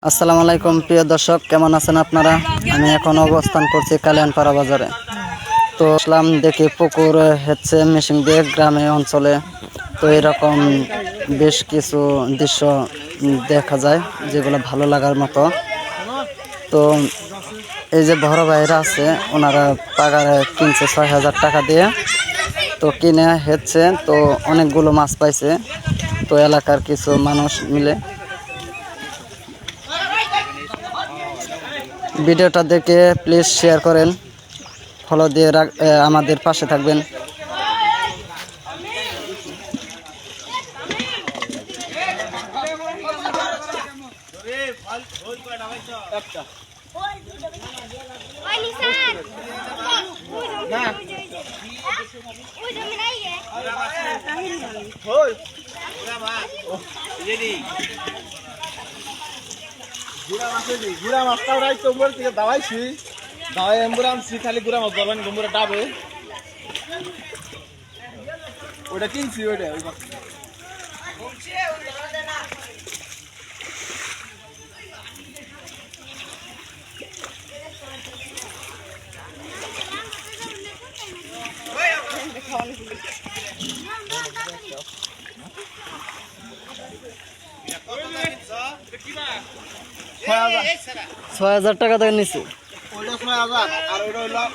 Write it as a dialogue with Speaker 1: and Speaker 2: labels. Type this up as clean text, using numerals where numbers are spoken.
Speaker 1: আসসালামু আলাইকুম প্রিয় দর্শক, কেমন আছেন আপনারা? আমি এখন অবস্থান করছি কালিয়ানপাড়া বাজারে। তো আসলাম দেখি পুকুর হচ্ছে মেশিন দিয়ে গ্রামে অঞ্চলে। তো এরকম বেশ কিছু দৃশ্য দেখা যায় যেগুলো ভালো লাগার মতো। তো এই যে বড় ভাইরা আছে, ওনারা পাগারে কিনছে ৬,০০০ টাকা দিয়ে। তো কিনে হচ্ছে, তো অনেকগুলো মাছ পাইছে। তো এলাকার কিছু মানুষ মিলে ভিডিওটা দেখে প্লিজ শেয়ার করেন, ফলো দিয়ে আমাদের পাশে থাকবেন।
Speaker 2: গুড়া মাছটা ওরাই তোমরা থেকে দাওয়াইছি, দাওয়াই এমবুরা আনছি, খালি গুড়া মাছ ধরবেন গম্বুরা ডাবে ওটা কিনছি ওইটা ওই মাছ।
Speaker 1: ছয় হাজার টাকা থেকে নিচ্ছে।
Speaker 2: ওইটা ৬,০০০ আর ওইটা হইল ১২,০০০।